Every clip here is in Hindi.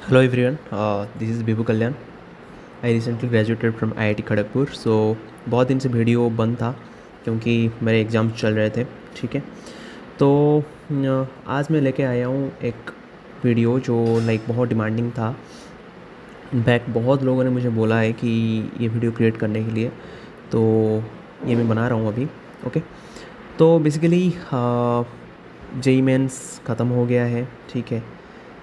Hello everyone, this is Bibu Kalyan. I recently graduated from IIT Kharagpur. बहुत दिन से वीडियो बंद था क्योंकि मेरे एग्ज़ाम चल रहे थे. ठीक है, तो आज मैं लेके आया हूँ एक वीडियो जो बहुत डिमांडिंग था. इनफैक्ट बहुत लोगों ने मुझे बोला है कि ये वीडियो क्रिएट करने के लिए, तो ये मैं बना रहा हूँ अभी. ओके, तो बेसिकली जेई मेंस ख़त्म हो गया है. ठीक है,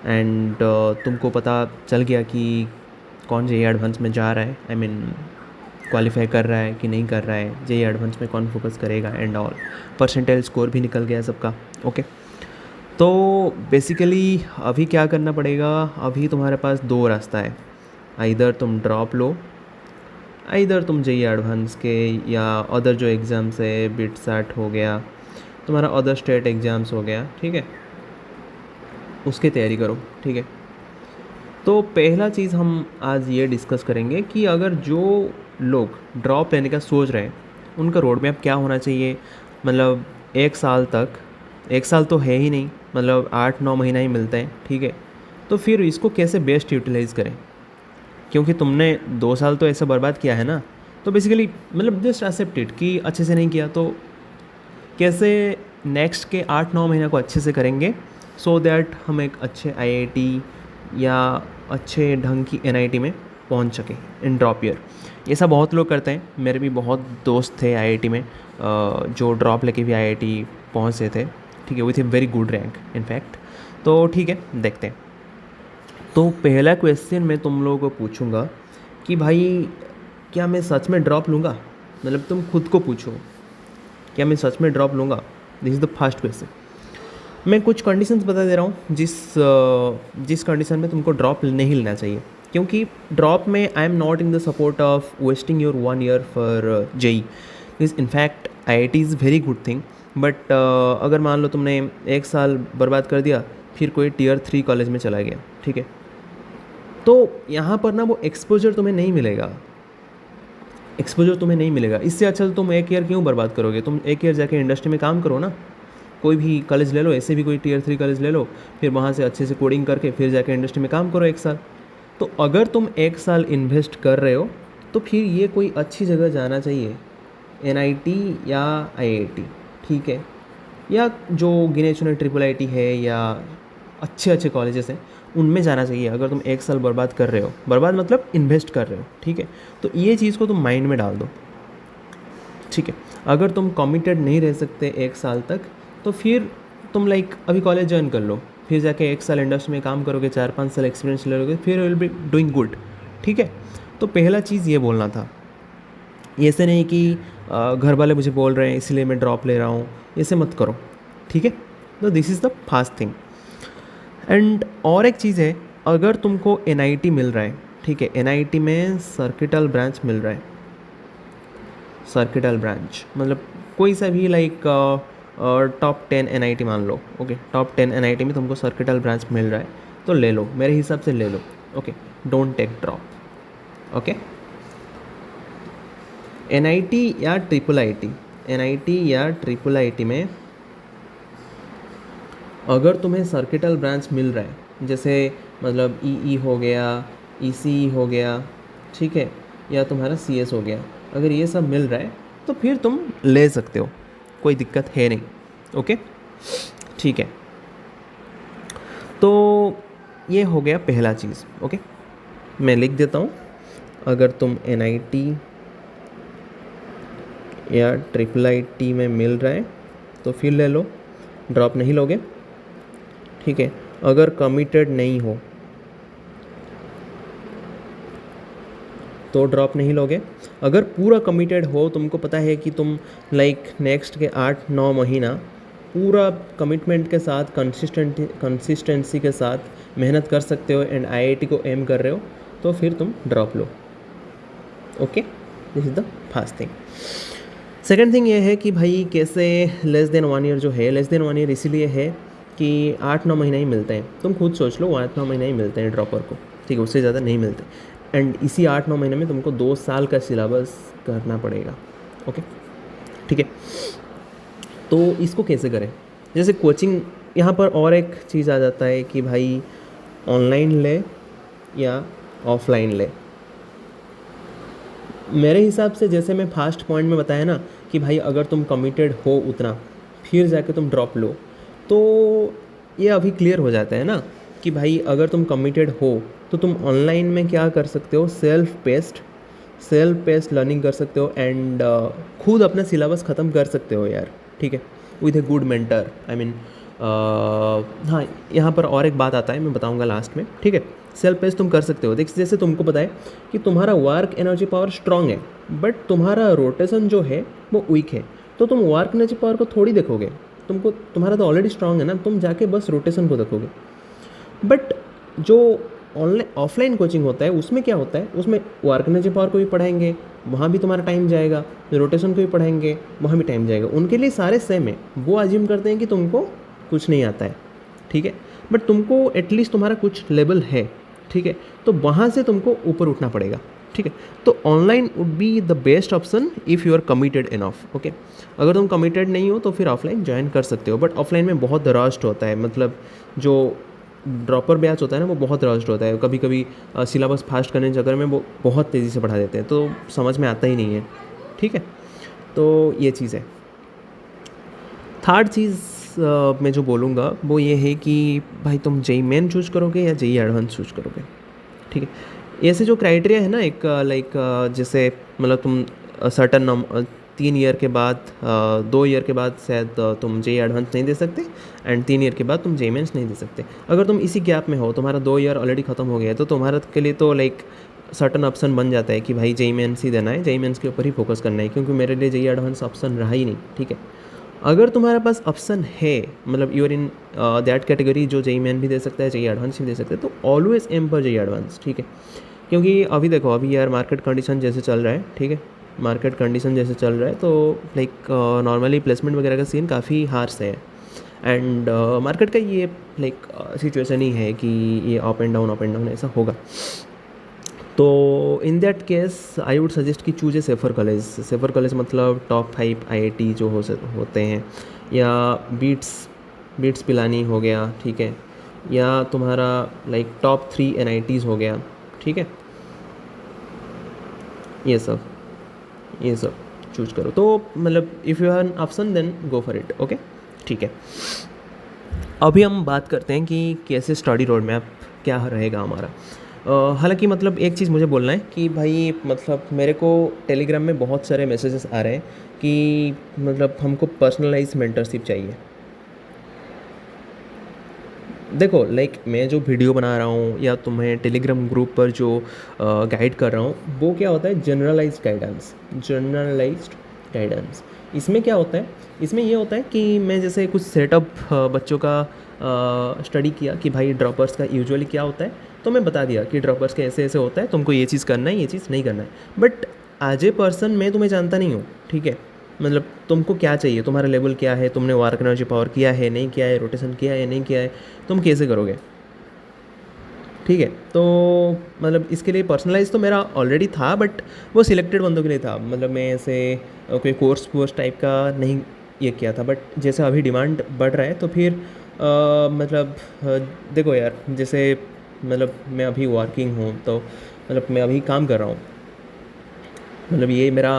एंड तुमको पता चल गया कि कौन जेई एडवांस में जा रहा है. आई मीन क्वालिफाई कर रहा है कि नहीं कर रहा है, जेई एडवांस में कौन फोकस करेगा एंड ऑल. परसेंटाइल स्कोर भी निकल गया सबका. ओके, तो बेसिकली अभी क्या करना पड़ेगा. अभी तुम्हारे पास दो रास्ता है. इधर तुम ड्रॉप लो, इधर तुम जेई एडवांस के या अदर जो एग्ज़ाम्स है, बिट सैट हो गया, तुम्हारा अदर स्टेट एग्ज़ाम्स हो गया. ठीक है, उसकी तैयारी करो. ठीक है, तो पहला चीज़ हम आज ये डिस्कस करेंगे कि अगर जो लोग ड्रॉप लेने का सोच रहे हैं उनका रोड मैप क्या होना चाहिए. मतलब एक साल तक, एक साल तो है ही नहीं, मतलब 8-9 महीना ही मिलता है. ठीक है, तो फिर इसको कैसे बेस्ट यूटिलाइज़ करें, क्योंकि तुमने 2 साल तो ऐसा बर्बाद किया है ना. तो बेसिकली मतलब जस्ट एक्सेप्ट इट कि अच्छे से नहीं किया, तो कैसे नेक्स्ट के 8-9 महीना को अच्छे से करेंगे सो दैट हम एक अच्छे आईआईटी या अच्छे ढंग की एनआईटी में पहुंच सके इन ड्रॉप ईयर. ऐसा बहुत लोग करते हैं. मेरे भी बहुत दोस्त थे आईआईटी में जो ड्रॉप लेके भी आईआईटी पहुंचे थे. ठीक है, with a very good rank in fact. तो ठीक है, देखते हैं. तो पहला क्वेश्चन मैं तुम लोगों को पूछूंगा कि भाई क्या मैं सच में ड्रॉप लूँगा. मतलब तुम खुद को पूछो, क्या मैं सच में ड्रॉप लूँगा. This is the first question. मैं कुछ कंडीशंस बता दे रहा हूँ जिस कंडीशन में तुमको ड्रॉप नहीं लेना चाहिए. क्योंकि ड्रॉप में I'm not in the support of wasting your 1 year for JEE. Is in fact IIT is very good thing, but अगर मान लो तुमने एक साल बर्बाद कर दिया, फिर कोई टियर 3 कॉलेज में चला गया. ठीक है, तो यहाँ पर ना वो एक्सपोजर तुम्हें नहीं मिलेगा. एक्सपोजर तुम्हें नहीं मिलेगा. इससे अच्छा तो तुम एक ईयर क्यों बर्बाद करोगे. तुम एक ईयर जाके इंडस्ट्री में काम करो ना. कोई भी कॉलेज ले लो, ऐसे भी कोई टियर 3 कॉलेज ले लो, फिर वहाँ से अच्छे से कोडिंग करके फिर जाके इंडस्ट्री में काम करो 1 साल. तो अगर तुम 1 साल इन्वेस्ट कर रहे हो तो फिर ये कोई अच्छी जगह जाना चाहिए, एनआईटी या आईआईटी. ठीक है, या जो गिने चुने ट्रिपल आईटी है या अच्छे अच्छे कॉलेजेस हैं उनमें जाना चाहिए. अगर तुम 1 साल बर्बाद कर रहे हो, बर्बाद मतलब इन्वेस्ट कर रहे हो. ठीक है, तो ये चीज़ को तुम माइंड में डाल दो. ठीक है, अगर तुम कमिटेड नहीं रह सकते 1 साल तक, तो फिर तुम अभी कॉलेज ज्वाइन कर लो, फिर जाके 1 साल इंडस्ट्री में काम करोगे, 4-5 साल एक्सपीरियंस ले लोगे, फिर विल बी डूइंग गुड. ठीक है, तो पहला चीज़ ये बोलना था. ऐसे नहीं कि घर वाले मुझे बोल रहे हैं इसलिए मैं ड्रॉप ले रहा हूँ, ऐसे मत करो. ठीक है, तो this is the first thing. And और एक चीज़ है, अगर तुमको एनआईटी मिल रहा है, ठीक है, एनआईटी में सर्किटल ब्रांच मिल रहा है. सर्किटल ब्रांच मतलब कोई सा भी टॉप 10 एनआईटी मान लो. ओके, टॉप 10 एनआईटी में तुमको सर्किटल ब्रांच मिल रहा है तो ले लो, मेरे हिसाब से ले लो. Okay, don't take drop. Okay, NIT या ट्रिपल आईटी, एनआईटी या ट्रिपल आईटी में अगर तुम्हें सर्किटल ब्रांच मिल रहा है, जैसे मतलब ईई हो गया, ईसीई हो गया, ठीक है, या तुम्हारा सीएस हो गया, अगर ये सब मिल रहा है तो फिर तुम ले सकते हो, कोई दिक्कत है नहीं. ओके, ठीक है, तो ये हो गया पहला चीज़. ओके, मैं लिख देता हूँ. अगर तुम एनआईटी या ट्रिपल आईटी में मिल रहा है तो फिर ले लो, ड्रॉप नहीं लोगे. ठीक है, अगर कमिटेड नहीं हो तो ड्रॉप नहीं लोगे. अगर पूरा कमिटेड हो, तुमको पता है कि तुम नेक्स्ट के 8-9 महीना पूरा कमिटमेंट के साथ, कंसिस्टेंसी के साथ मेहनत कर सकते हो एंड आईआईटी को एम कर रहे हो, तो फिर तुम drop low. Okay, this is the first thing. Second thing ये है कि भाई कैसे लेस देन 1 ईयर जो है, लेस देन 1 ईयर इसीलिए है कि 8-9 महीना ही मिलते हैं. तुम खुद सोच लो, 8-9 महीना ही मिलते हैं ड्रॉपर को. ठीक है, उससे ज़्यादा नहीं मिलते. एंड इसी 8-9 महीने में तुमको 2 साल का सिलेबस करना पड़ेगा. ओके, ठीक है, तो इसको कैसे करें. जैसे कोचिंग, यहाँ पर और एक चीज़ आ जाता है कि भाई ऑनलाइन ले या ऑफलाइन ले। मेरे हिसाब से जैसे मैं फर्स्ट पॉइंट में बताया ना कि भाई अगर तुम कमिटेड हो उतना फिर जाके तुम ड्रॉप लो, तो ये अभी क्लियर हो जाता है ना कि भाई अगर तुम कमिटेड हो तो तुम ऑनलाइन में क्या कर सकते हो, सेल्फ पेस्ड लर्निंग कर सकते हो एंड खुद अपना सिलेबस ख़त्म कर सकते हो यार, ठीक है, with a good mentor. I mean हाँ, यहाँ पर और एक बात आता है, मैं बताऊँगा लास्ट में, ठीक है। सेल्फ पेस तुम कर सकते हो। देख जैसे तुमको पता है कि तुम्हारा वर्क एनर्जी पावर स्ट्रांग है बट तुम्हारा रोटेशन जो है वो वीक है, तो तुम वर्क एनर्जी पावर को थोड़ी देखोगे, तुमको तुम्हारा तो ऑलरेडी स्ट्रांग है ना, तुम जाके बस रोटेशन को देखोगे। बट जो ऑनलाइन ऑफलाइन कोचिंग होता है उसमें क्या होता है, उसमें वर्क एनर्जी पावर को भी पढ़ाएंगे, वहाँ भी तुम्हारा टाइम जाएगा, रोटेशन को भी पढ़ाएंगे, वहाँ भी टाइम जाएगा। उनके लिए सारे सेम है, वो अज्यूम करते हैं कि तुमको कुछ नहीं आता है, ठीक है, बट तुमको एटलीस्ट तुम्हारा कुछ लेवल है, ठीक है, तो वहाँ से तुमको ऊपर उठना पड़ेगा, ठीक है। तो online would be the best option if you are committed enough, okay. अगर तुम कमिटेड नहीं हो तो फिर ऑफलाइन ज्वाइन कर सकते हो, बट ऑफलाइन में बहुत रस्ट होता है, मतलब जो ड्रॉपर बैच होता है ना वो बहुत रस्ट होता है, कभी कभी सिलेबस फास्ट करने के चक्कर में वो बहुत तेज़ी से पढ़ा देते हैं, तो समझ में आता ही नहीं है, ठीक है। तो ये चीज़ है। थर्ड चीज़ मैं जो बोलूँगा वो ये है कि भाई तुम जेई मेन चूज़ करोगे या जेई एडवांस चूज़ करोगे, ठीक है। ऐसे जो क्राइटेरिया है ना, एक लाइक जैसे मतलब तुम सर्टन 3 ईयर के बाद 2 ईयर के बाद शायद तुम जेई एडवांस नहीं दे सकते एंड 3 ईयर के बाद तुम जेई मेंस नहीं दे सकते। अगर तुम इसी गैप में हो, तुम्हारा 2 ईयर ऑलरेडी ख़त्म हो गया है, तो तुम्हारा के लिए तो लाइक सर्टन ऑप्शन बन जाता है कि भाई जेई मेंस ही देना है, जेई मेंस के ऊपर ही फोकस करना है, क्योंकि मेरे लिए जेई एडवांस ऑप्शन रहा ही नहीं, ठीक है। अगर तुम्हारे पास ऑप्शन है, मतलब you are in that category जो जेई मेन भी दे सकता है, जेई एडवांस भी दे सकता है, तो ऑलवेज एम पर जेई एडवांस, ठीक है। क्योंकि अभी देखो, अभी यार मार्केट कंडीशन जैसे चल रहा है, ठीक है, मार्केट कंडीशन जैसे चल रहा है, तो लाइक नॉर्मली प्लेसमेंट वगैरह का सीन काफ़ी हार्श है एंड मार्केट का ये लाइक सिचुएशन ही है कि ये अप एंड डाउन ऐसा होगा। तो in that case I would suggest कि चूज ए सेफर कॉलेज मतलब टॉप 5 आईआईटी जो होते हैं, या बीट्स पिलानी हो गया, ठीक है, या तुम्हारा लाइक टॉप 3 एनआईटीज़ हो गया, ठीक है, ये सब चूज करो। तो मतलब if you have an option then go for it, okay, ठीक है। अभी हम बात करते हैं कि कैसे स्टडी रोड मैप क्या रहेगा हमारा। हालांकि मतलब एक चीज़ मुझे बोलना है कि भाई मतलब मेरे को टेलीग्राम में बहुत सारे मैसेजेस आ रहे हैं कि मतलब हमको पर्सनलाइज मेंटरशिप चाहिए। देखो लाइक मैं जो वीडियो बना रहा हूँ या तुम्हें टेलीग्राम ग्रुप पर जो गाइड कर रहा हूँ वो क्या होता है, जनरलाइज्ड गाइडेंस। इसमें क्या होता है, इसमें ये होता है कि मैं जैसे कुछ सेटअप बच्चों का स्टडी किया कि भाई ड्रॉपर्स का यूजुअली क्या होता है, तो मैं बता दिया कि ड्रॉपर्स का ऐसे ऐसे होता है, तुमको ये चीज़ करना है, ये चीज़ नहीं करना है। बट एज ए पर्सन मैं तुम्हें जानता नहीं हूँ, ठीक है, मतलब तुमको क्या चाहिए, तुम्हारा लेवल क्या है, तुमने वर्क एनर्जी पावर किया है नहीं किया है, रोटेशन किया है नहीं किया है, तुम कैसे करोगे, ठीक है। तो मतलब इसके लिए पर्सनलाइज तो मेरा ऑलरेडी था, बट वो सिलेक्टेड बंदों के लिए था, मतलब मैं ऐसे कोई कोर्स टाइप का नहीं ये किया था। बट जैसे अभी डिमांड बढ़ रहा है तो फिर मतलब देखो यार, जैसे मतलब मैं अभी वर्किंग हूँ, तो मतलब मैं अभी काम कर रहा हूँ, मतलब ये मेरा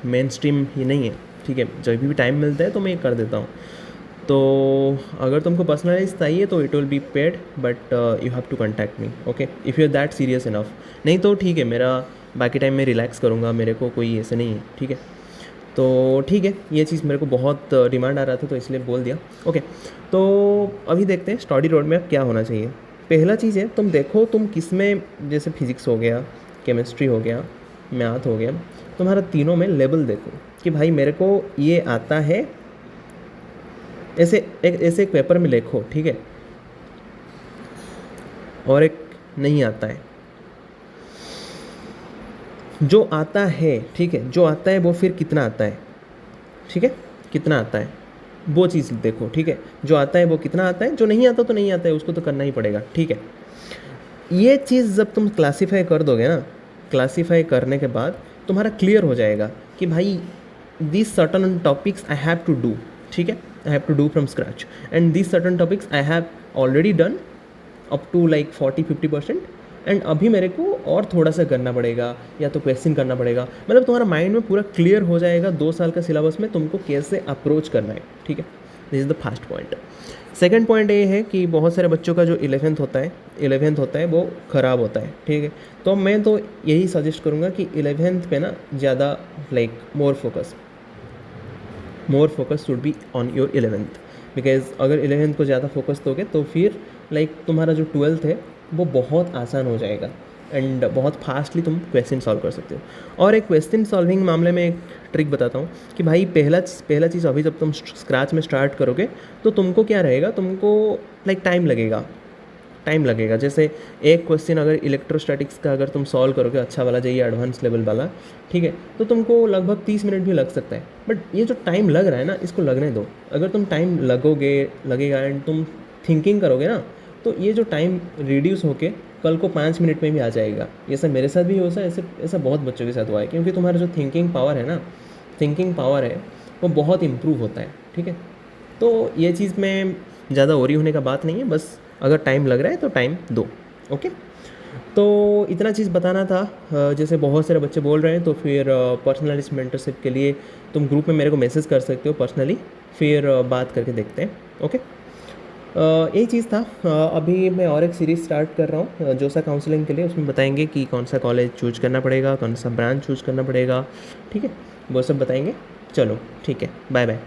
मेन स्ट्रीम ही नहीं है, ठीक है, जब भी टाइम मिलता है तो मैं ये कर देता हूँ। तो अगर तुमको पर्सनलाइज चाहिए तो it will be paid, but you have to contact me, okay, if you are that serious enough. नहीं तो ठीक है, मेरा बाकी टाइम में रिलैक्स करूँगा, मेरे को कोई ऐसे नहीं है, ठीक है। तो ठीक है, ये चीज़ मेरे को बहुत डिमांड आ रहा था तो इसलिए बोल दिया, ओके। तो अभी देखते हैं स्टडी रोड में अब क्या होना चाहिए। पहला चीज़ है, तुम देखो तुम किस में, जैसे फिज़िक्स हो गया, केमिस्ट्री हो गया, मैथ हो गया, तुम्हारा तीनों में लेवल देखो कि भाई मेरे को ये आता है, ऐसे एक पेपर में लिखो, ठीक है, और एक नहीं आता है। जो आता है, ठीक है, जो आता है वो फिर कितना आता है, ठीक है, कितना आता है वो चीज़ देखो, ठीक है, जो आता है वो कितना आता है, जो नहीं आता तो नहीं आता है, उसको तो करना ही पड़ेगा, ठीक है। ये चीज़ जब तुम क्लासीफाई कर दोगे ना, क्लासीफाई करने के बाद तुम्हारा क्लियर हो जाएगा कि भाई this certain topics I have to do, ठीक है, I have to do from scratch, and this certain topics I have already done up to like 40-50%, and अभी मेरे को और थोड़ा सा करना पड़ेगा या तो क्वेश्चन करना पड़ेगा, मतलब तुम्हारा माइंड में पूरा क्लियर हो जाएगा 2 साल का सिलेबस में तुमको कैसे अप्रोच करना है, ठीक है। This is the first point. Second point ये है कि बहुत सारे बच्चों का जो 11th होता है वो ख़राब होता है, ठीक है। तो मैं तो यही सजेस्ट करूँगा कि 11th पे ना ज़्यादा like more focus should be on your 11th, because अगर 11th को ज़्यादा फोकस दोगे तो फिर लाइक तुम्हारा जो 12th है वो बहुत आसान हो जाएगा एंड बहुत फास्टली तुम क्वेश्चन सॉल्व कर सकते हो। और एक क्वेश्चन सॉल्विंग मामले में एक ट्रिक बताता हूँ कि भाई पहला चीज़ अभी जब तुम स्क्रैच में स्टार्ट करोगे तो तुमको क्या रहेगा, तुमको लाइक टाइम लगेगा। जैसे एक क्वेश्चन अगर इलेक्ट्रोस्टैटिक्स का अगर तुम सॉल्व करोगे अच्छा वाला, चाहिए एडवांस लेवल वाला, ठीक है, तो तुमको लगभग 30 मिनट भी लग सकता है। बट ये जो टाइम लग रहा है ना, इसको लगने दो। अगर तुम टाइम लगेगा एंड तुम थिंकिंग करोगे ना, तो ये जो टाइम रिड्यूस होके कल को 5 मिनट में भी आ जाएगा। ये सब मेरे साथ भी हो सा ऐसा बहुत बच्चों के साथ हुआ है, क्योंकि तुम्हारा जो थिंकिंग पावर है वो बहुत इम्प्रूव होता है, ठीक है। तो ये चीज़ में ज़्यादा ओरी होने का बात नहीं है, बस अगर टाइम लग रहा है तो टाइम दो, ओके। तो इतना चीज़ बताना था। जैसे बहुत सारे बच्चे बोल रहे हैं तो फिर पर्सनलाइज्ड मेंटरशिप के लिए तुम ग्रुप में मेरे को मैसेज कर सकते हो पर्सनली, फिर बात करके देखते हैं, ओके। यही चीज़ था। अभी मैं और एक सीरीज़ स्टार्ट कर रहा हूँ जोसा काउंसलिंग के लिए। उसमें बताएंगे कि कौन सा कॉलेज चूज करना पड़ेगा, कौन सा ब्रांच चूज करना पड़ेगा, ठीक है, वो सब बताएंगे। चलो ठीक है, बाय बाय।